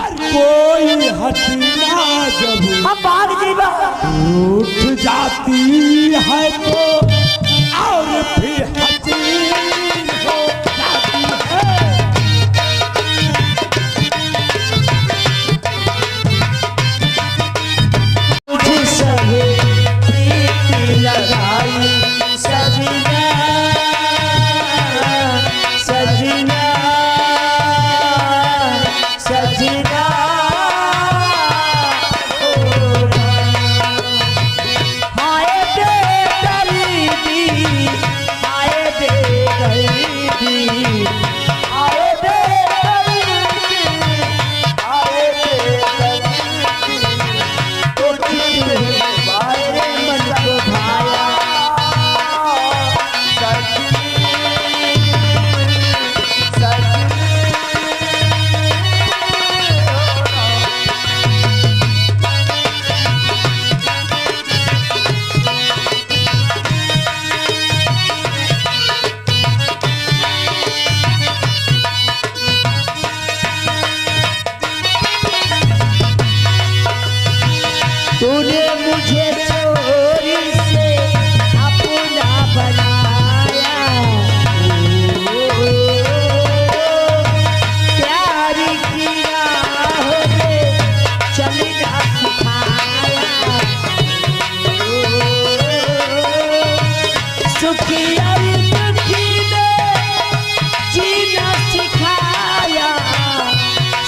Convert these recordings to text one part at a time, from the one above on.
कोई हटना जब भाग जीवा उठ जाती है तो और फिर हटी हो जाती है। मुझे सभी प्रीति लगाई सजना सजना सजना हाय बेदर्दी हाय बेदर्दी हाय बेदर्दी हाय बेदर्दी बारे मन को भाया तूने मुझे चोरी से अपना बनाया प्यार की राहों में चलना सिखाया सुखी और दुखी में जीना सिखाया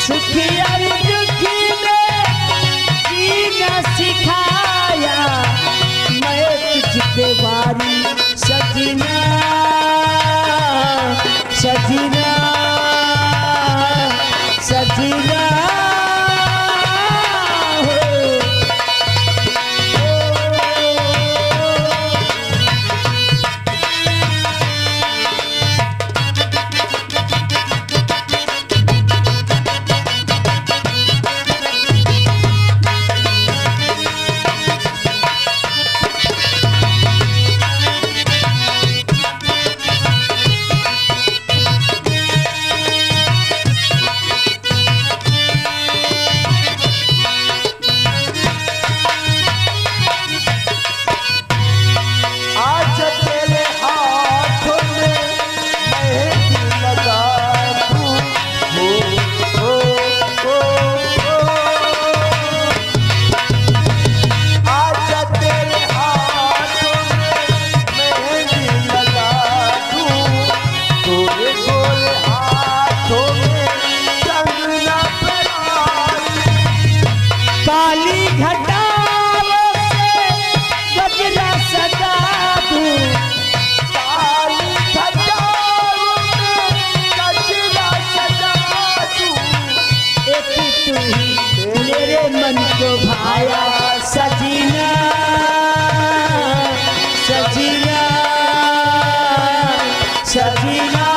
सुखी और दुखी में जीना सिखाया मैं तुझ पे वारी सजना सजना सजना आज तेरे हाथों में मेहंदी लगा दूं हो आज तेरे हाथों में मेहंदी लगा दूं गोरे गोरे हाथों में कंगना पहना काली घटाओं से गजरा सजा दूं काली घटाओं में गजरा सजा दूं एक तू ही मेरे मन को भाया सजीना सजीना सजीना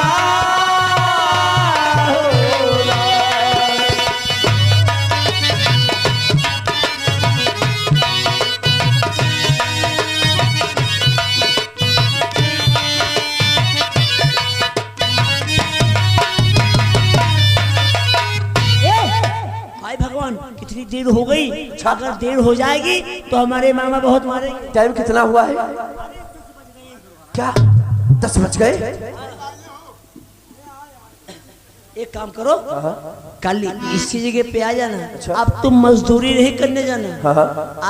हाय भगवान कितनी देर हो गई अगर देर हो जाएगी तो हमारे मामा बहुत मारेंगे। टाइम कितना हुआ है? क्या 10 बज गए? एक काम करो कल इसी जगह पे आ जाना। अब तुम मजदूरी नहीं करने जाना।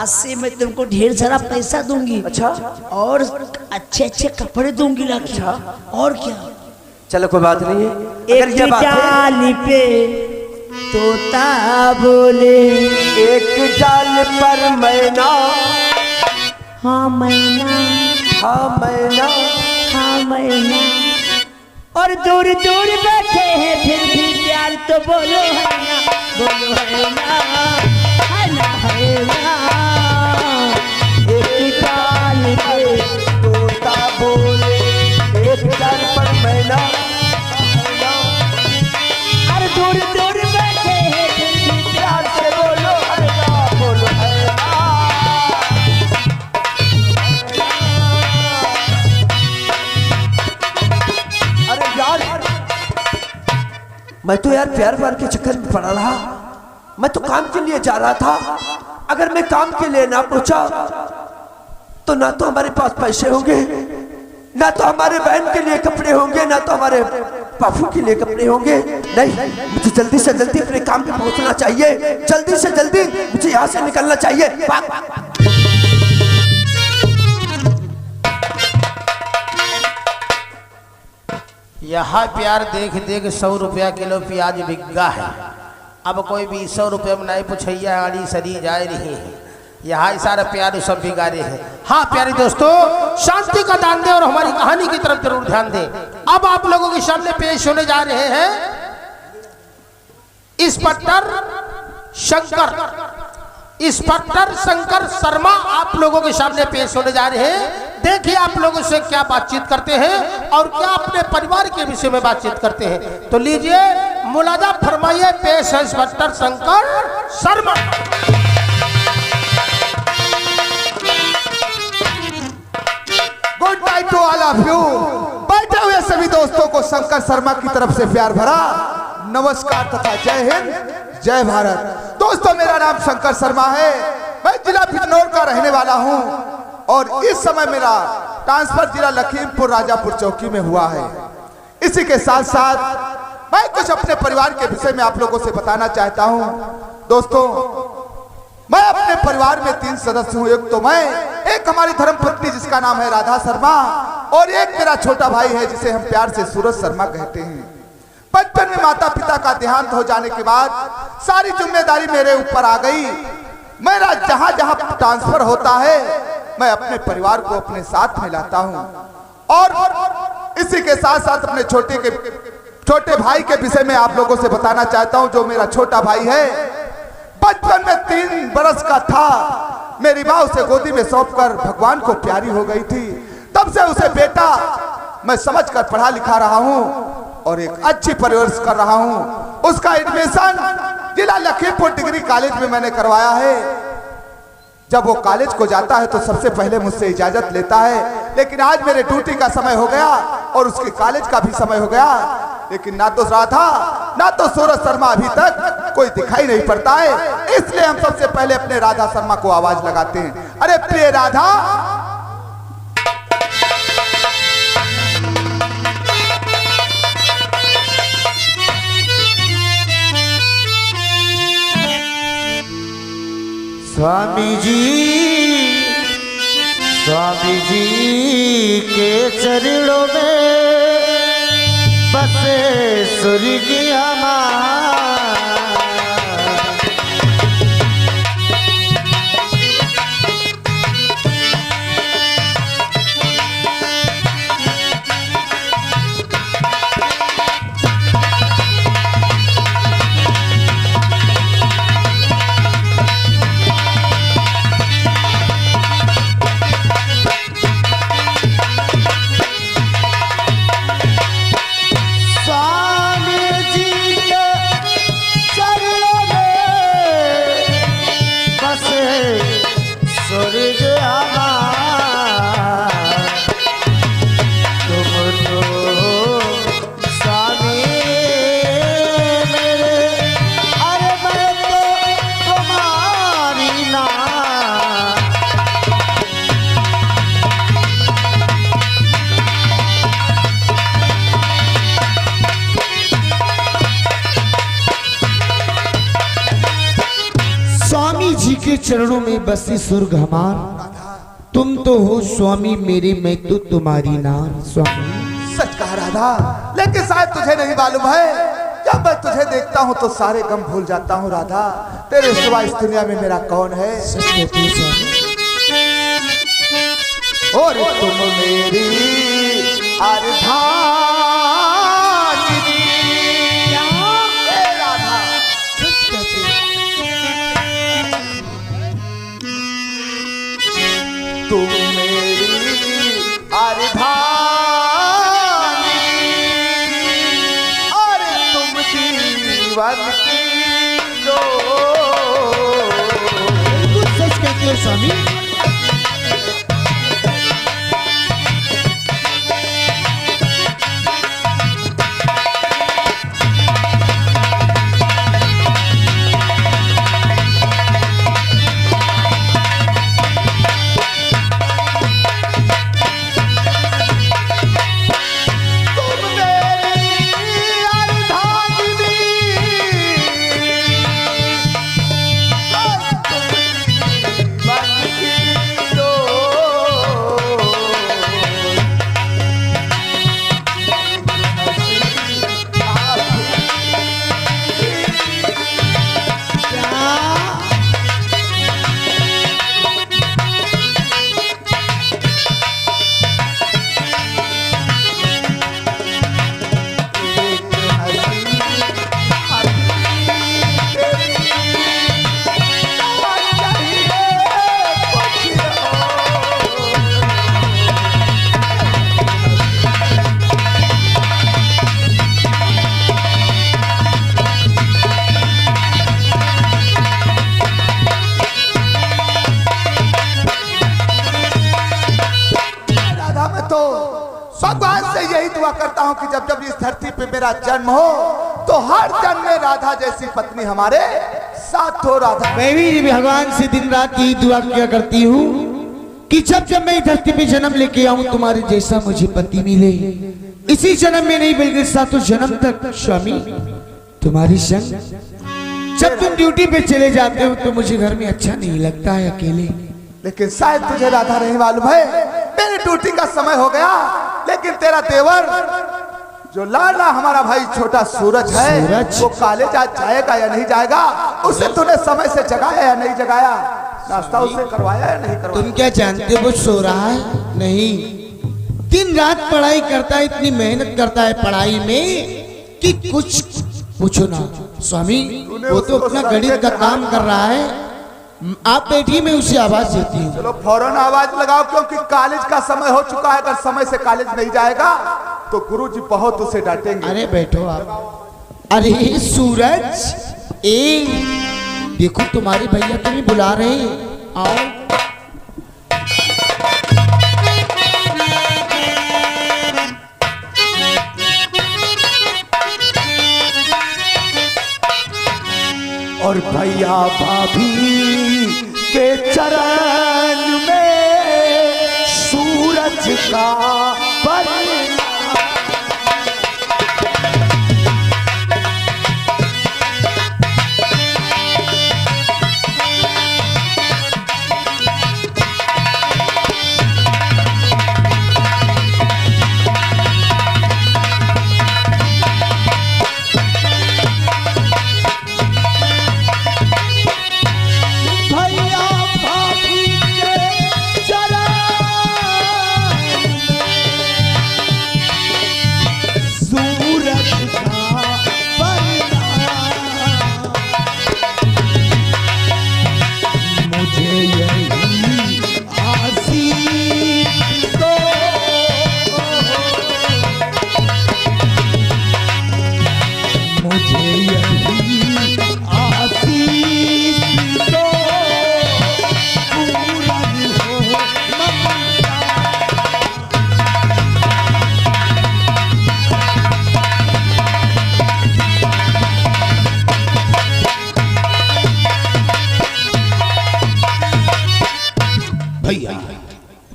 आज से मैं तुमको ढेर सारा पैसा दूंगी। अच्छा और अच्छे अच्छे कपड़े दूंगी लाके। और क्या चलो कोई बात नहीं है। अगर एक ये बात है डाली पे तोता बोले एक डाल पर मैना हाँ मैना हाँ मैना हाँ मैना और दूर दूर बैठे हैं फिर भी प्यार तो बोलो है ना है ना है ना एक डाल पे तोता बोले एक डाल पर मैना और दूर दूर बैठे हैं फिर भी प्यार से बोलो है ना अरे यार मैं तो यार प्यार के चक्कर में पड़ा रहा। मैं तो काम के लिए जा रहा था। अगर मैं काम के लिए ना पहुंचा तो ना तो हमारे पास पैसे होंगे, ना तो हमारे बहन के लिए कपड़े होंगे, ना तो हमारे बापू के लिए कपड़े होंगे। नहीं, मुझे जल्दी से जल्दी अपने काम पे पहुंचना चाहिए। जल्दी से जल्दी मुझे यहाँ से निकलना चाहिए। यहाँ प्यार देख देख 100 रुपया किलो प्याज बिका है। अब कोई भी 100 रुपये में नहीं पुछैया आड़ी सरी जा रही है। यहाँ सारा प्यार सब बिगाड़े हैं। हाँ प्यारे दोस्तों, शांति का दान दें और हमारी कहानी की तरफ जरूर ध्यान दें। अब आप लोगों के सामने पेश होने जा रहे हैं इंस्पेक्टर शंकर शर्मा आप लोगों के सामने पेश होने जा रहे हैं। देखिए आप लोगों से क्या बातचीत करते हैं और क्या अपने परिवार के विषय में बातचीत करते हैं। तो लीजिए मुलाजा फरमाइए, पेश है inspector Shankar Sharma. Good night to all of you. बैठे हुए सभी दोस्तों को शंकर शर्मा की तरफ से प्यार भरा नमस्कार तथा जय हिंद जय भारत। दोस्तों मेरा नाम शंकर शर्मा है, मैं जिला बिजनौर का रहने वाला हूं और इस समय मेरा ट्रांसफर जिला लखीमपुर राजापुर चौकी में हुआ है। इसी के साथ साथ मैं कुछ अपने परिवार के विषय में आप लोगों से बताना चाहता हूं। दोस्तों मैं अपने परिवार में 3 सदस्य हूं। एक तो मैं, एक हमारी धर्मपत्नी जिसका नाम है राधा शर्मा और एक मेरा छोटा भाई है जिसे हम प्यार से सूरज शर्मा कहते हैं। बचपन में माता पिता का देहांत हो जाने के बाद सारी जिम्मेदारी मेरे ऊपर आ गई। मेरा जहां जहां ट्रांसफर होता है मैं अपने परिवार को अपने साथ में लाता हूं और इसी के साथ साथ अपने छोटे भाई के विषय में आप लोगों से बताना चाहता हूं। जो मेरा छोटा भाई है, बचपन में 3 बरस का था, मेरी माँ उसे गोदी में सौंपकर भगवान को प्यारी हो गई थी। तब से उसे बेटा मैं समझकर पढ़ा लिखा रहा हूं और एक अच्छी परवरिश कर रहा हूं। उसका एडमिशन जिला लखीमपुर डिग्री कॉलेज में मैंने करवाया है। जब वो कॉलेज को जाता है तो सबसे पहले मुझसे इजाजत लेता है, लेकिन आज मेरे ड्यूटी का समय हो गया और उसके कॉलेज का भी समय हो गया, लेकिन ना तो राधा ना तो सूरज शर्मा अभी तक कोई दिखाई नहीं पड़ता है। इसलिए हम सबसे पहले अपने राधा शर्मा को आवाज लगाते हैं। अरे प्रिय राधा, स्वामी जी के चरणों में बसे स्वर्ग हमारा। के चरणों में बसी स्वर्ग हमार। तुम तो हो स्वामी मेरे, मैं तो तुम्हारी नार। स्वामी सच कहा राधा, लेकिन शायद तुझे नहीं मालूम है, जब मैं तुझे देखता हूँ तो सारे गम भूल जाता हूँ। राधा, तेरे सिवा इस दुनिया में मेरा कौन है? सच कहते हो स्वामी। और तुम मेरी अर्धांगिनी। राधा सच कहते हो। तुम मेरी अर्धांगिनी और तुम जीवन की दो। बिल्कुल सच कहते हो स्वामी। हूँ कि जब जब इस धरती पे मेरा जन्म हो तो हर जन्म में राधा जैसी पत्नी हमारे साथ हो। राधा मैं भी भगवान से दिन रात यही दुआ किया करती हूँ कि जब जब मैं धरती पे जन्म लेके आऊं तुम्हारे जैसा मुझे पति मिले। इसी जन्म में नहीं बल्कि सातों जन्म तक स्वामी तुम्हारी संग। जब तुम ड्यूटी पे चले जाते हो तो मुझे घर में अच्छा नहीं लगता है अकेले। लेकिन शायद तुझे राधा नहीं मालूम है, मेरी ड्यूटी का समय हो गया, लेकिन तेरा देवर जो लाला हमारा भाई छोटा सूरज है, सूरज? वो कॉलेज आज जाएगा या नहीं जाएगा, उसे तूने समय से जगाया या नहीं जगाया, नाश्ता उसे करवाया या नहीं करवाया? तुम क्या जानते हो वो सो रहा है? नहीं, दिन रात पढ़ाई करता है, इतनी मेहनत करता है पढ़ाई में कि कुछ पूछो ना स्वामी। वो तो अपना गणित का काम कर रहा है। आप बैठिए, मैं उसे आवाज देती हूँ। चलो फौरन आवाज लगाओ, क्योंकि कॉलेज का समय हो चुका है। अगर समय से कॉलेज नहीं जाएगा तो गुरुजी बहुत उसे डांटेंगे। अरे बैठो आप। अरे सूरज, देखो तुम्हारे भैया तुम्हें बुला रहे हैं, आओ। और भैया भाभी के चरण में सूरज का परिणाम।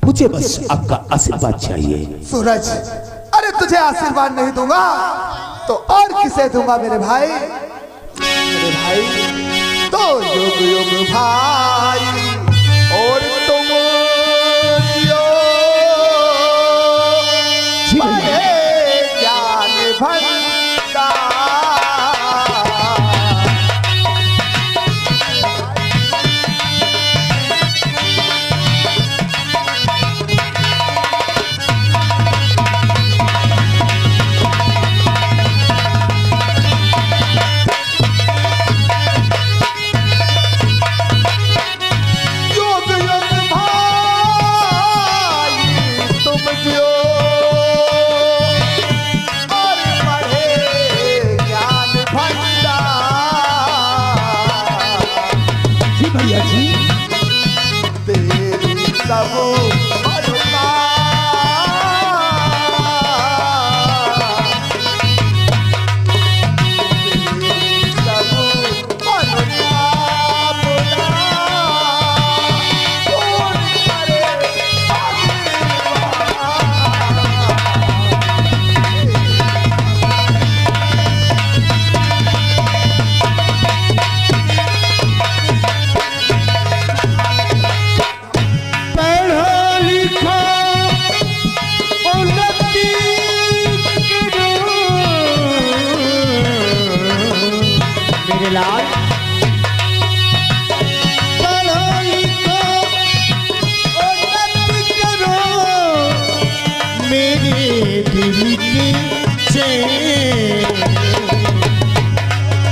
मुझे बस आपका आशीर्वाद चाहिए। सूरज, अरे तुझे आशीर्वाद नहीं दूंगा तो और किसे दूंगा मेरे भाई? मेरे भाई तो युग युग भाई और तुम बड़े ज्ञान भंडार।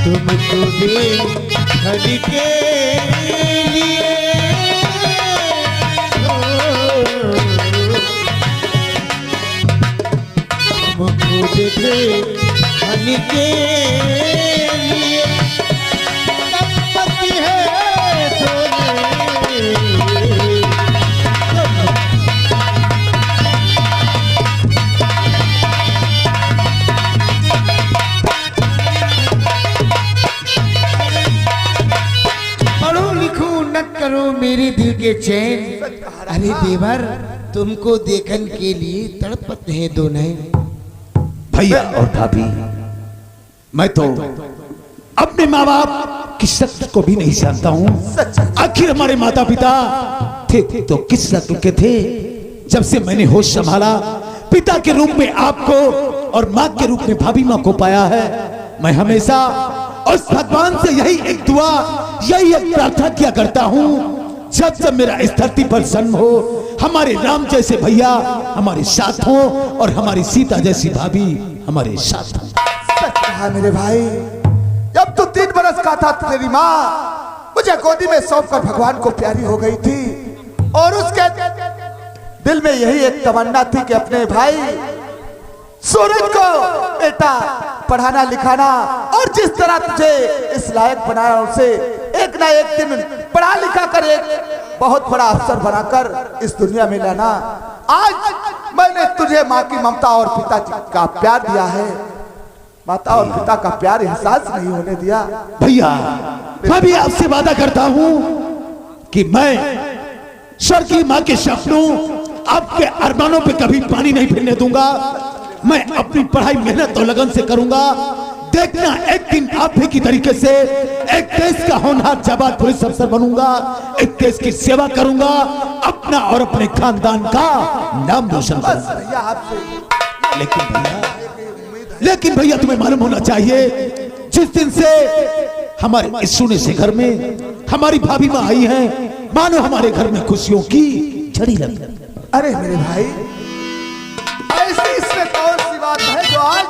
तुमको देखने के लिए तुमको देखने के लिए संपत्ति है सोने। मेरे दिल के चैन। अरे देवर, तुमको देखन के लिए तड़पते हैं दो नैन। भैया और भाभी, मैं तो अपने माँ बाप की शक्ल को भी नहीं जानता हूँ। आखिर हमारे माता पिता थे तो किस शक्ल के थे? जब से मैंने होश संभाला, पिता के रूप में आपको और माँ के रूप में भाभी माँ को पाया है। मैं हमेशा उस भगवान से यही एक दुआ, यही एक प्रार्थना किया करता हूँ, जब जब मेरा इस धरती पर जन्म हो, हमारे राम जैसे भैया हमारे साथ हो और हमारी सीता जैसी भाभी हमारे साथ हो। सच कहा मेरे भाई। जब तू 3 बरस का था, तेरी माँ मुझे गोदी में सौंप कर भगवान को प्यारी हो गई थी, और उसके दिल में यही एक तमन्ना थी कि अपने भाई सूरज को बेटा पढ़ाना लिखाना, और जिस तरह तुझे इस लायक बनाया, उसे एक ना एक दिन पढ़ा लिखा कर एक बहुत बड़ा अफसर बनाकर इस दुनिया में लाना। आज मैंने तुझे माँ की ममता और पिता का प्यार दिया है, माता और पिता का प्यार एहसास नहीं होने दिया। भैया, मैं भी आपसे वादा करता हूँ कि मैं स्वर्गीय माँ के सपनों, आपके अरमानों पे कभी पानी नहीं फिरने दूंगा। मैं अपनी पढ़ाई मेहनत और लगन से करूंगा। देखना, एक दिन आप ही की तरीके से एक देश का होनहार जाबाज पुलिस अफसर बनूंगा, एक देश की सेवा करूंगा, अपना और अपने खानदान का नाम रोशन करूंगा। लेकिन भैया तुम्हें मालूम होना चाहिए, जिस दिन से हमारे इस सोने से घर में हमारी भाभी माँ आई हैं, मानो हमारे घर में खुशियों की झड़ी लगी। अरे मेरे भाई, ऐसी इसमें कौन सी बात है जो आज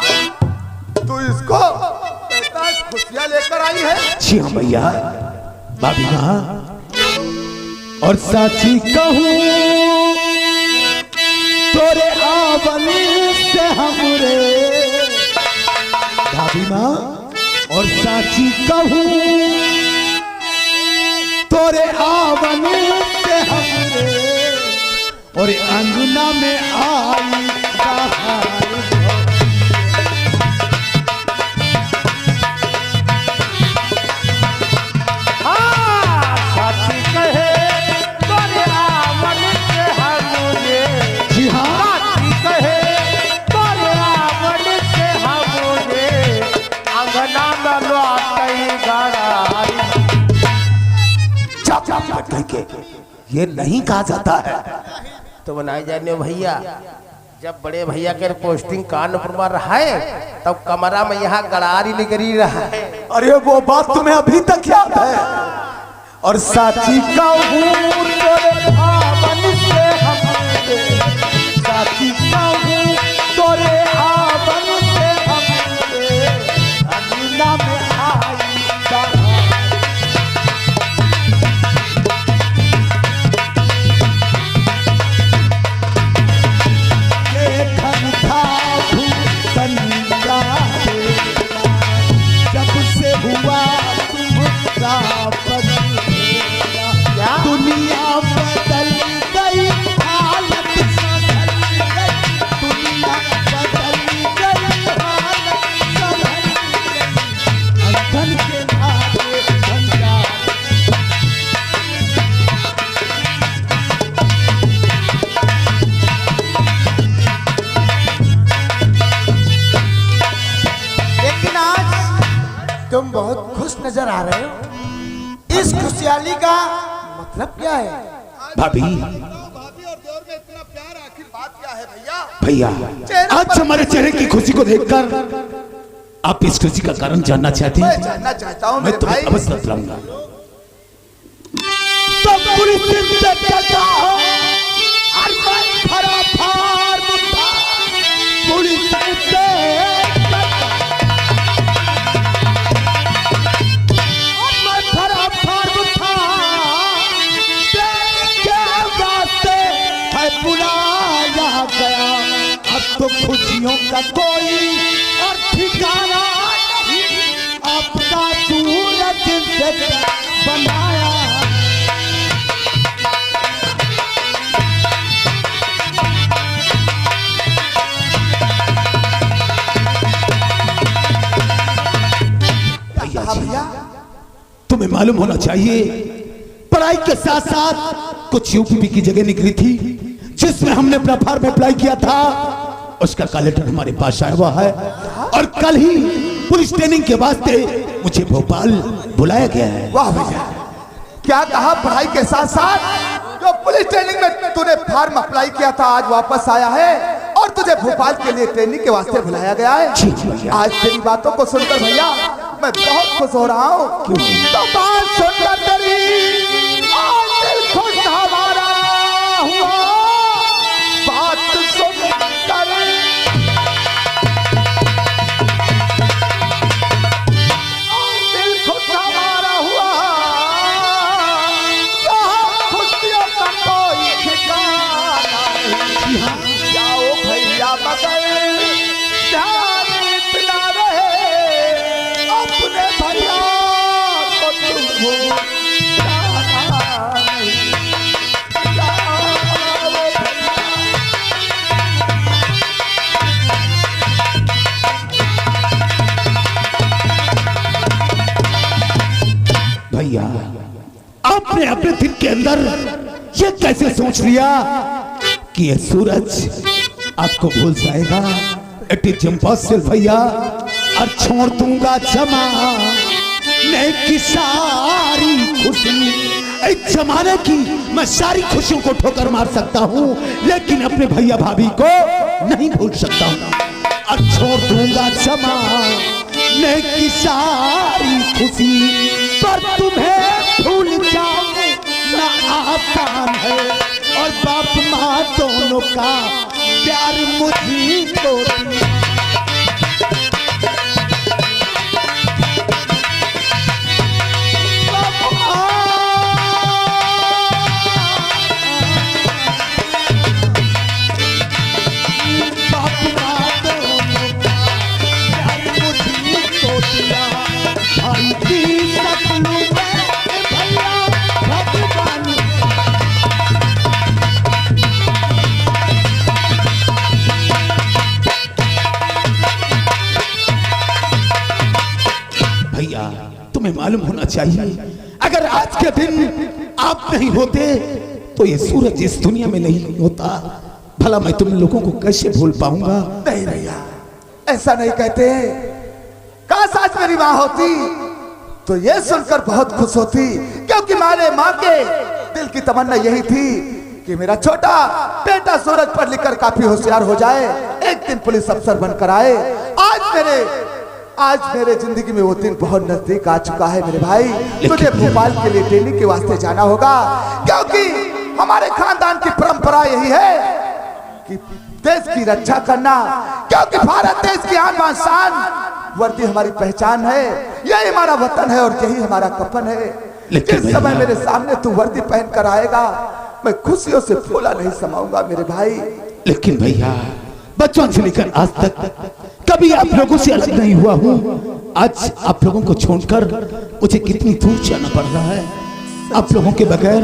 तू इसको खुशियां लेकर आई है? जी हाँ भैया, भाभी माँ, और साची कहूँ तोरे आवन से हमरे, भाभी माँ, और साची कहूँ तोरे आवन से हमरे, और अंगना में आई बहार। ये नहीं कहा जाता है तो बनाई जाने भैया, जब बड़े भैया के पोस्टिंग कानपुर में रहा है, तब कमरा में यहाँ गड़ारी निगरी रहा है। अरे वो बात तुम्हें अभी तक याद है? और साची कहूँ तोरे आवन से हमरे, साची कहूँ तोरे आवन से हमरे, अंगना में आई बहार। जब से हुआ तुम्हारा दुनिया बदल गई, हालत संभल गई, दुनिया बदल गई, हालत संभल गई, अंधन के नारे बंजा। लेकिन आज तुम बहुत खुश नजर आ रहे हो। इस खुशहाली का मतलब क्या है? भाभी, भाभी और देवर में इतना प्यार, आखिर बात क्या है भैया? भैया, आज हमारे चेहरे की खुशी को देखकर आप इस खुशी का कारण जानना चाहते हैं? मैं जानना चाहता हूँ मैं मेरे तुम्हें भाई। अवश्य बतलाऊंगा। तो पुलिस से कहता हो, अरमान भरा फार मुद्दा, पुलिस से बुलाया गया। अब तो खुशियों का कोई और ठिकाना नहीं, आपका सूरज से बनाया। भैया, तुम्हें मालूम होना चाहिए, पढ़ाई के साथ साथ कुछ यूपीपी की जगह निकली थी जिसमें हमने अपना फॉर्म अप्लाई किया था। उसका कॉल लेटर हमारे पास आया हुआ है और कल ही पुलिस ट्रेनिंग के वास्ते मुझे भोपाल बुलाया गया है। वाह भैया, क्या कहा, पढ़ाई के साथ साथ जो पुलिस ट्रेनिंग में तूने फॉर्म अप्लाई किया था आज वापस आया है और तुझे भोपाल के लिए ट्रेनिंग के वास्ते बुलाया गया है। जी भैया। आज तेरी बातों को सुनकर भैया मैं बहुत खुश हो रहा हूँ। तो बात सुनकर तेरी आज दिल खुश हमारा हुआ, बात सुनकर दिल खुश हमारा हुआ, यहाँ खुशियों का कोई ठिकाना नहीं। जाओ भैया मगर ध्यान इतना रहे अपने भैया को तुम भूलना नहीं। जाओ भैया। भैया आपने अपने दिल के अंदर ये कैसे सोच लिया कि ये सूरज आपको भूल जाएगा? इट इज इम्पॉसिबल भैया। और छोड़ दूंगा जमाने की सारी खुशी, इस जमाने की मैं सारी खुशियों को ठोकर मार सकता हूँ लेकिन अपने भैया भाभी को नहीं भूल सकता हूँ। और छोड़ दूंगा जमाने की सारी खुशी, पर तुम्हें भूल जाना आसान है और बाप माँ दोनों का प्यार मुझी को तुम्हें मालूम होना चाहिए अगर आज के दिन आप नहीं होते तो ये सूरज इस दुनिया में नहीं होता। भला मैं तुम लोगों को कैसे भूल पाऊंगा? नहीं भैया, ऐसा नहीं कहते। काश आज मेरी माँ होती तो ये सुनकर बहुत खुश होती, क्योंकि मेरे माँ के दिल की तमन्ना यही थी कि मेरा छोटा बेटा सूरज पढ़ लिखकर काफी होशियार हो जाए, एक दिन पुलिस अफसर बनकर आए। आज मेरे जिंदगी में वो दिन बहुत नजदीक आ चुका है मेरे भाई। तुझे भोपाल के लिए ट्रेनिंग के वास्ते जाना होगा, क्योंकि हमारे खानदान की परंपरा यही है कि देश की रक्षा करना, क्योंकि भारत देश की आन बान शान, वर्दी हमारी पहचान है, यही हमारा वतन है और यही हमारा कफन है। जिस समय मेरे सामने तू वर्दी पहन कर आएगा मैं खुशियों से फूला नहीं समाऊंगा मेरे भाई। लेकिन भैया बचपन से लेकर आज तक कभी आप लोगों से अलग नहीं हुआ हूँ। आज आप लोगों को छोड़कर मुझे कितनी दूर जाना पड़ रहा है। आप लोगों के बगैर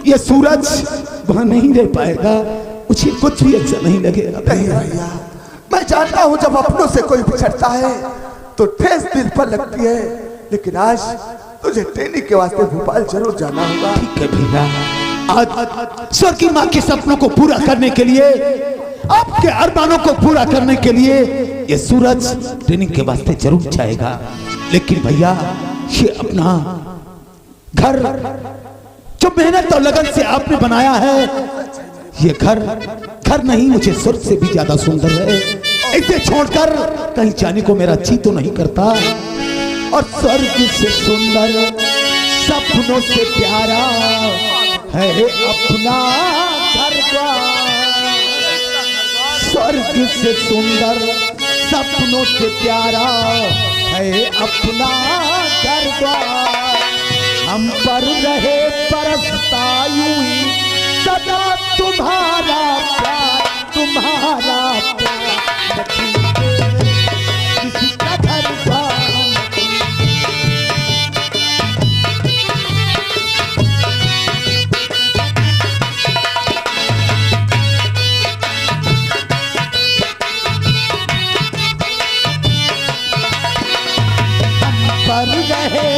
ये सूरज वहां नहीं रह पाएगा, मुझे कुछ भी अच्छा नहीं लगेगा। नहीं भैया, मैं जानता हूँ जब अपनों से कोई बिछड़ता है तो ठेस दिल पर लगती है, लेकिन आज तुझे ट्रेनिंग के वास्ते भोपाल जरूर जाना होगा। ठीक है भैया, आज सर की माँ के सपनों को पूरा करने के लिए, आपके अरमानों को पूरा करने के लिए ये सूरज ट्रेनिंग के वास्ते जरूर जाएगा। लेकिन भैया ये अपना घर जो मेहनत और लगन से आपने बनाया है, ये घर नहीं, मुझे स्वर्ग से भी ज्यादा सुंदर है। इसे छोड़कर कहीं जाने को मेरा जी तो नहीं करता। और स्वर्ग से सुंदर सपनों से प्यारा है अपना घर द्वार। स्वर्ग से सुंदर सपनों से प्यारा है अपना घर द्वार। हम पर रहे बरसता यूं ही सदा तुम्हारा प्यार, तुम्हारा प्यार किसी का घर द्वार। पर रहे